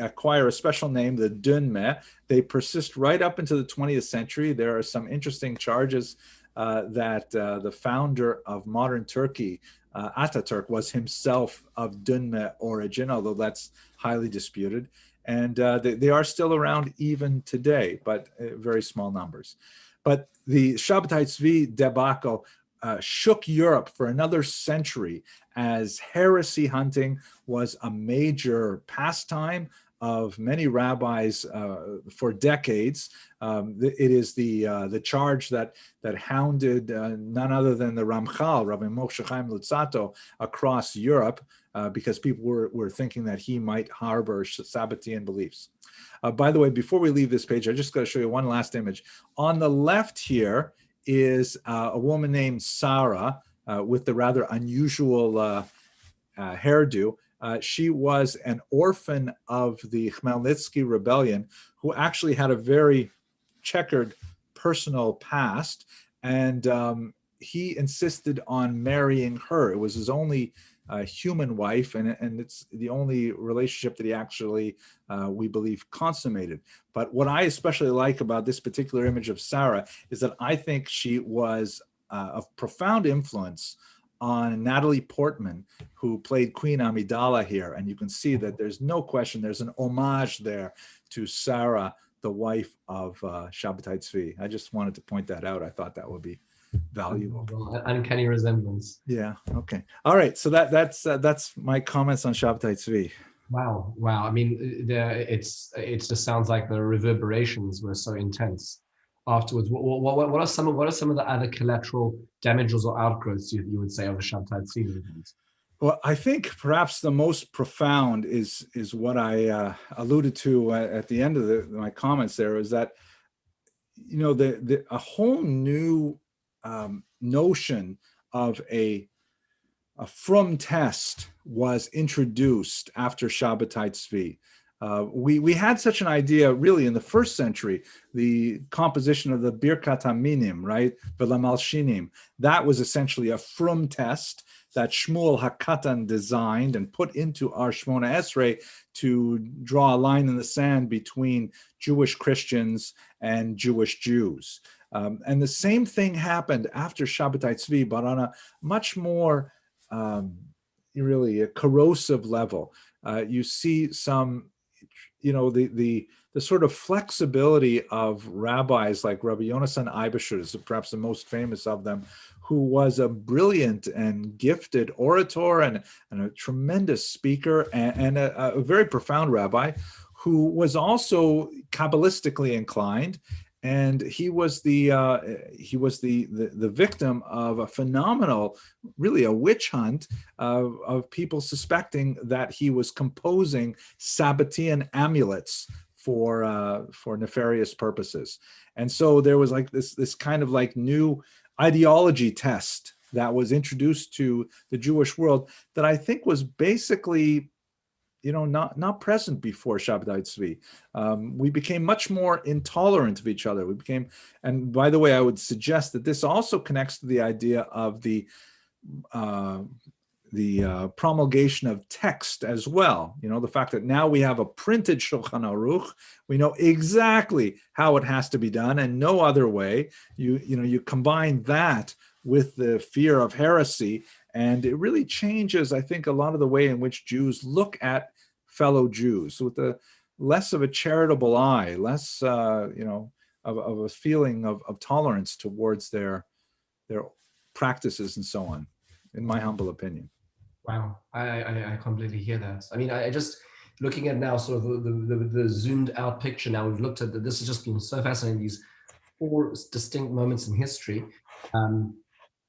acquire a special name, the Dünme. They persist right up into the 20th century. There are some interesting charges that the founder of modern Turkey, Ataturk, was himself of Dünme origin, although that's highly disputed. And they are still around even today, but very small numbers. But the Shabbatai Tzvi debacle shook Europe for another century as heresy hunting was a major pastime of many rabbis for decades. It is the charge that hounded none other than the Ramchal, Rabbi Moshe Chaim Luzzatto, across Europe because people were thinking that he might harbor Sabbatean beliefs. By the way, before we leave this page, I just got to show you one last image. On the left here is a woman named Sarah with the rather unusual hairdo. She was an orphan of the Khmelnytsky rebellion who actually had a very checkered personal past, and he insisted on marrying her. It was his only human wife, and it's the only relationship that he actually, we believe, consummated. But what I especially like about this particular image of Sarah is that I think she was of profound influence on Natalie Portman, who played Queen Amidala here. And you can see that there's no question, there's an homage there to Sarah, the wife of Shabbatai Tzvi. I just wanted to point that out. I thought that would be valuable. Uncanny resemblance. Yeah, okay. All right, so that's my comments on Shabbatai Tzvi. Wow, wow. I mean, it just sounds like the reverberations were so intense afterwards. What are some of the other collateral damages or outgrowths you would say of the Shabtai Tzvi movement? Well, I think perhaps the most profound is what I alluded to at the end of my comments. There is that, you know, a whole new notion of a from test was introduced after Shabbatai Tzvi. We had such an idea really in the first century, the composition of the Birkat HaMinim, right? V'lamalshinim. That was essentially a from test that Shmuel HaKatan designed and put into our Shmona Esrei to draw a line in the sand between Jewish Christians and Jewish Jews. And the same thing happened after Shabbatai Tzvi, but on a much more really a corrosive level. You see some, you know, the sort of flexibility of rabbis like Rabbi Yonasan Eibesher is perhaps the most famous of them, who was a brilliant and gifted orator and a tremendous speaker and a very profound rabbi who was also Kabbalistically inclined. And he was the victim of a phenomenal, really a witch hunt of people suspecting that he was composing Sabbatean amulets for nefarious purposes. And so there was like this kind of like new ideology test that was introduced to the Jewish world that I think was basically, you know, not present before Shabbatai Tzvi. We became much more intolerant of each other. We became, and by the way, I would suggest that this also connects to the idea of the promulgation of text as well. You know, the fact that now we have a printed Shulchan Aruch, we know exactly how it has to be done, and no other way. You combine that with the fear of heresy, and it really changes, I think, a lot of the way in which Jews look at fellow Jews with less of a charitable eye, less, of a feeling of tolerance towards their practices and so on, in my humble opinion. Wow, I completely hear that. I mean, I just looking at now sort of the zoomed out picture. Now we've looked at that. This has just been so fascinating. These four distinct moments in history.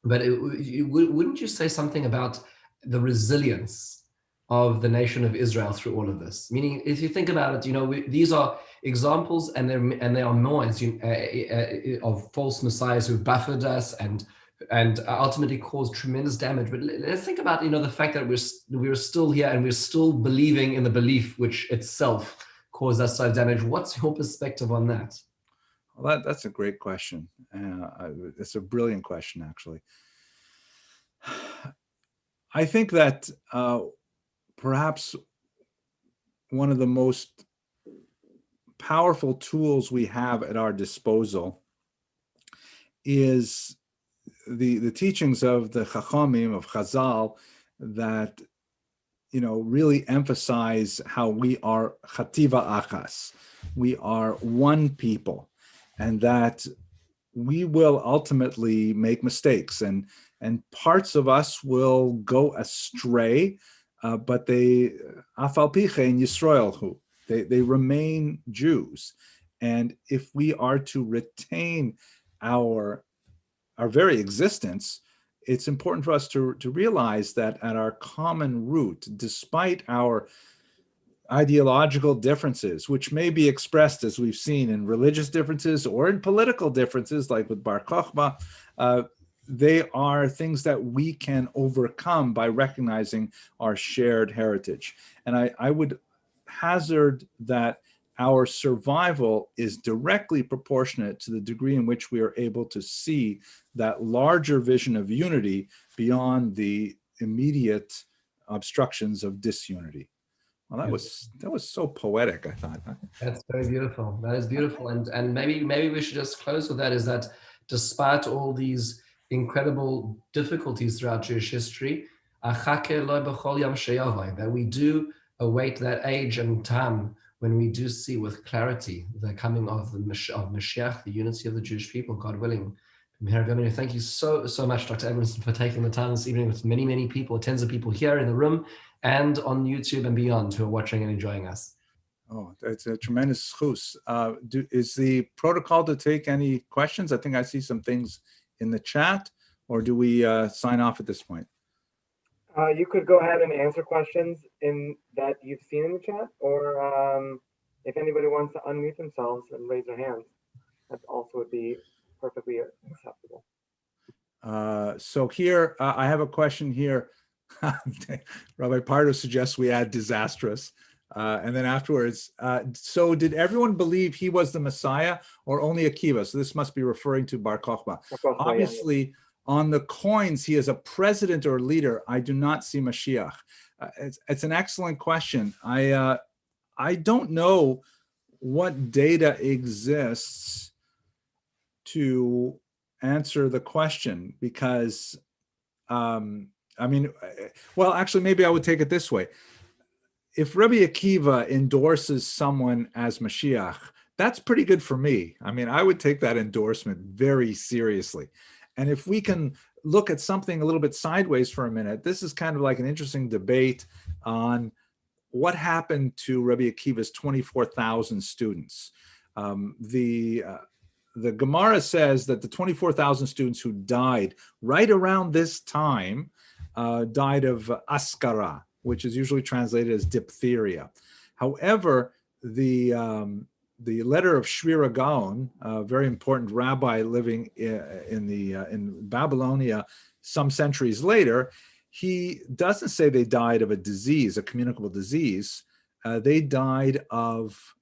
But wouldn't you say something about the resilience of the nation of Israel through all of this? Meaning, if you think about it, you know, these are examples, and they are noise of false messiahs who buffeted us and ultimately caused tremendous damage. But let's think about, you know, the fact that we're still here and we're still believing in the belief which itself caused us so damage. What's your perspective on that? Well, that's a great question. It's a brilliant question, actually. I think that perhaps one of the most powerful tools we have at our disposal is the teachings of the Hachameme, of Ghazal, that, you know, really emphasize how we are chativa achas. We are one people, and that we will ultimately make mistakes, and parts of us will go astray, but they afal pichein Yisraelhu, they remain Jews. And if we are to retain our very existence, it's important for us to realize that at our common root, despite our ideological differences, which may be expressed, as we've seen, in religious differences or in political differences, like with Bar Kochba, they are things that we can overcome by recognizing our shared heritage. And I would hazard that our survival is directly proportionate to the degree in which we are able to see that larger vision of unity beyond the immediate obstructions of disunity. Well, that was so poetic, I thought. That's very beautiful. That is beautiful. And maybe we should just close with that, is that despite all these incredible difficulties throughout Jewish history, that we do await that age and time when we do see with clarity the coming of Mashiach, the unity of the Jewish people, God willing. Thank you so much, Dr. Abramson, for taking the time this evening with many people, tens of people here in the room and on YouTube and beyond who are watching and enjoying us. Oh, that's a tremendous chus. Is the protocol to take any questions? I think I see some things in the chat, or do we sign off at this point? You could go ahead and answer questions that you've seen in the chat, or if anybody wants to unmute themselves and raise their hands, that also would be perfectly acceptable. So here, I have a question here. Rabbi Pardo suggests we add disastrous. And then afterwards, so did everyone believe he was the Messiah or only Akiva? So this must be referring to Bar Kokhba. Obviously, on the coins, he is a president or leader. I do not see Mashiach. It's an excellent question. I don't know what data exists to answer the question because, I mean, well, actually, maybe I would take it this way. If Rabbi Akiva endorses someone as Mashiach, that's pretty good for me. I mean, I would take that endorsement very seriously. And if we can look at something a little bit sideways for a minute, this is kind of like an interesting debate on what happened to Rabbi Akiva's 24,000 students. The Gemara says that the 24,000 students who died right around this time died of askara, which is usually translated as diphtheria. However, the letter of Shvira Gaon, a very important rabbi living in Babylonia some centuries later, he doesn't say they died of a disease, a communicable disease. They died of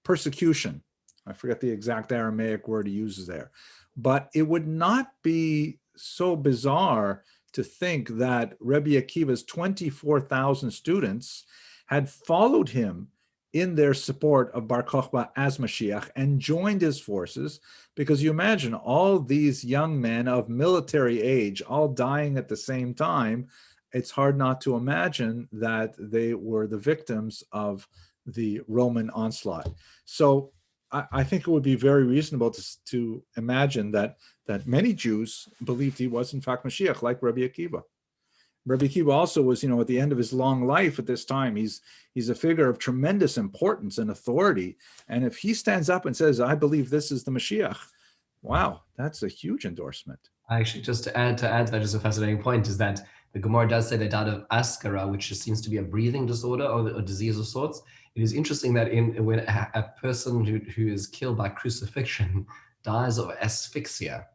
persecution. I forget the exact Aramaic word he uses there. But it would not be so bizarre to think that Rabbi Akiva's 24,000 students had followed him in their support of Bar Kokhba as Mashiach and joined his forces, because you imagine all these young men of military age all dying at the same time. It's hard not to imagine that they were the victims of the Roman onslaught. So I think it would be very reasonable to imagine that many Jews believed he was in fact Mashiach, like Rabbi Akiva. Rabbi Akiva also was, at the end of his long life at this time, he's a figure of tremendous importance and authority. And if he stands up and says, I believe this is the Mashiach, wow, that's a huge endorsement. Actually, just to add to that, just a fascinating point is that the Gemara does say they died of askara, which seems to be a breathing disorder or a disease of sorts. It is interesting that when a person who is killed by crucifixion dies of asphyxia,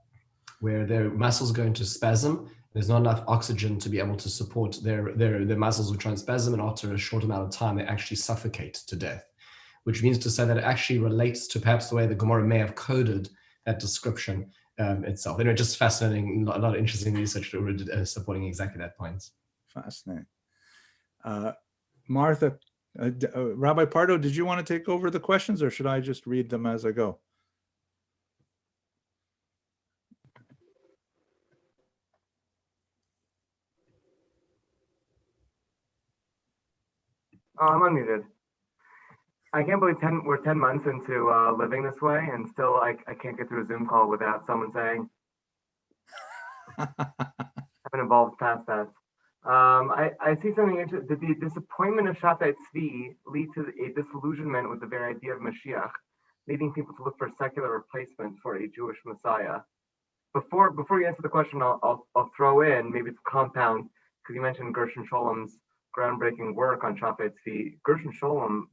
where their muscles go into spasm, there's not enough oxygen to be able to support their muscles, which are in spasm, and after a short amount of time, they actually suffocate to death, which means to say that it actually relates to perhaps the way the Gemara may have coded that description itself. Anyway, just fascinating, a lot of interesting research supporting exactly that point. Fascinating. Martha, Rabbi Pardo, did you want to take over the questions, or should I just read them as I go? I'm unmuted. I can't believe we're 10 months into living this way, and still I can't get through a Zoom call without someone saying, I haven't evolved past that. I see something interesting. Did the disappointment of Shabtai Tzvi lead to a disillusionment with the very idea of Mashiach, leading people to look for secular replacements for a Jewish Messiah? Before you answer the question, I'll throw in, maybe it's compound, because you mentioned Gershon Sholom's groundbreaking work on Shabtai Tzvi. Gershon Sholom,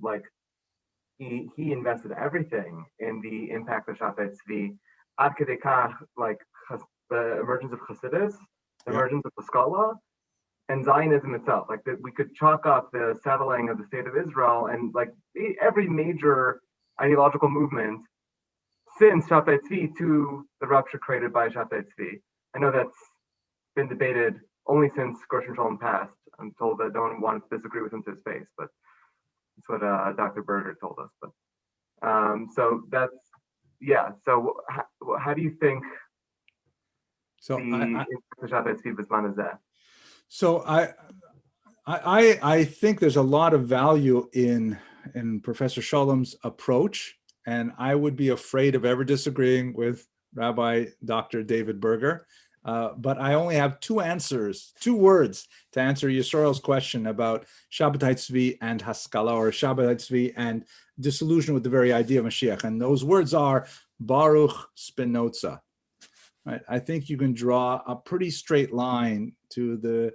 he invested everything in the impact of Shabtai Tzvi. Ad kedei kach, the emergence of Chassidus, the emergence of the Skala, and Zionism itself. We could chalk up the settling of the state of Israel and every major ideological movement since Shabtai Tzvi to the rupture created by Shabtai Tzvi. I know that's been debated only since Gershon Sholom passed. I'm told that no one wanted to disagree with him to his face, but that's what Dr. Berger told us. But so that's, yeah. So how do you think the Shabtai Tzvi Bisman is that? So I think there's a lot of value in Professor Sholom's approach, and I would be afraid of ever disagreeing with Rabbi Dr. David Berger. But I only have two words to answer Yisrael's question about Shabbatai Tzvi and Haskalah, or Shabbatai Tzvi and disillusion with the very idea of Mashiach. And those words are Baruch Spinoza. Right? I think you can draw a pretty straight line to the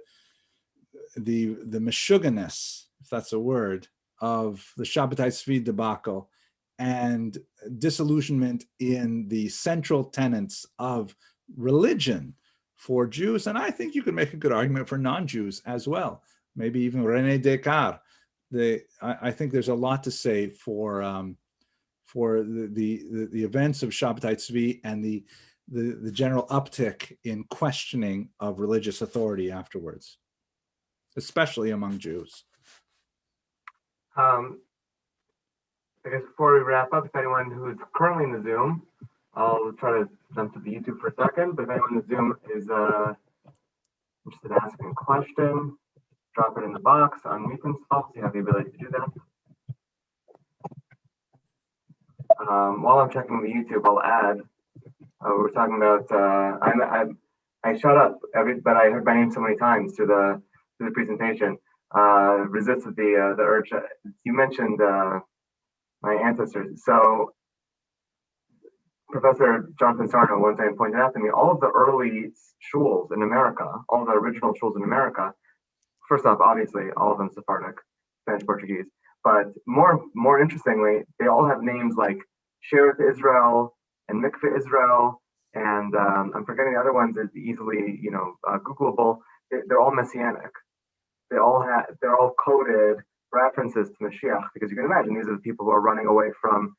meshuggahedness, if that's a word, of the Shabbatai Tzvi debacle and disillusionment in the central tenets of religion for Jews. And I think you could make a good argument for non-Jews as well. Maybe even René Descartes. I think there's a lot to say for the events of Shabbatai Tzvi and the general uptick in questioning of religious authority afterwards, especially among Jews. I guess before we wrap up, if anyone who's currently in the Zoom, I'll try to jump to the YouTube for a second, but if anyone in the Zoom is interested in asking a question, drop it in the box, unmute themselves, you have the ability to do that. While I'm checking the YouTube, I'll add, we're talking about, I shut up, but I heard my name so many times through the presentation. Resisted the urge. You mentioned my ancestors. So Professor Jonathan Sarno one time pointed out to me all of the early shuls in America, all the original shuls in America. First off, obviously, all of them Sephardic, Spanish, Portuguese. But more interestingly, they all have names like Shearith Israel and Mikveh Israel, and I'm forgetting the other ones that easily, Googleable. They're all messianic. They're all coded references to Mashiach, because you can imagine these are the people who are running away from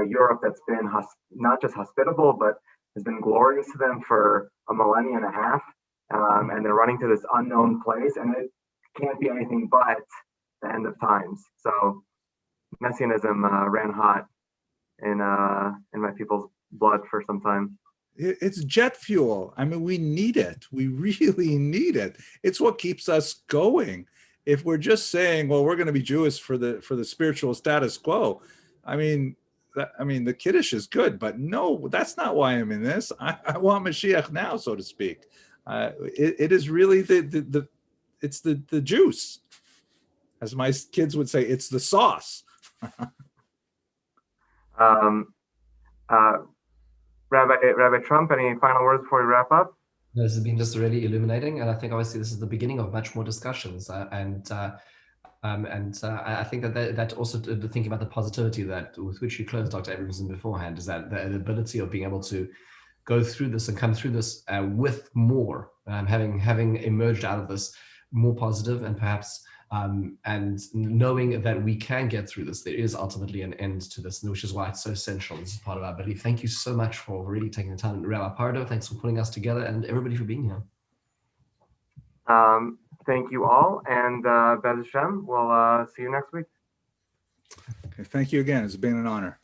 Europe that's been not just hospitable, but has been glorious to them for a millennia and a half, and they're running to this unknown place, and it can't be anything but the end of times. So Messianism ran hot in my people's blood for some time. It's jet fuel. I mean, we need it. We really need it. It's what keeps us going. If we're just saying, well, we're going to be Jewish for the spiritual status quo, I mean, the Kiddush is good, but no, that's not why I'm in this. I want Mashiach now, so to speak. It is really it's the juice, as my kids would say. It's the sauce. Rabbi Trump, any final words before we wrap up? This has been just really illuminating, and I think obviously this is the beginning of much more discussions. I think that also to think about the positivity with which you closed Dr. Abramson beforehand, is that the ability of being able to go through this and come through this with more, having emerged out of this more positive, and perhaps and knowing that we can get through this. There is ultimately an end to this, which is why it's so essential. This is part of our belief. Thank you so much for really taking the time. Rabbi Pardo, thanks for putting us together, and everybody for being here. Thank you all, and Bez Hashem, we'll see you next week. Okay, thank you again. It's been an honor.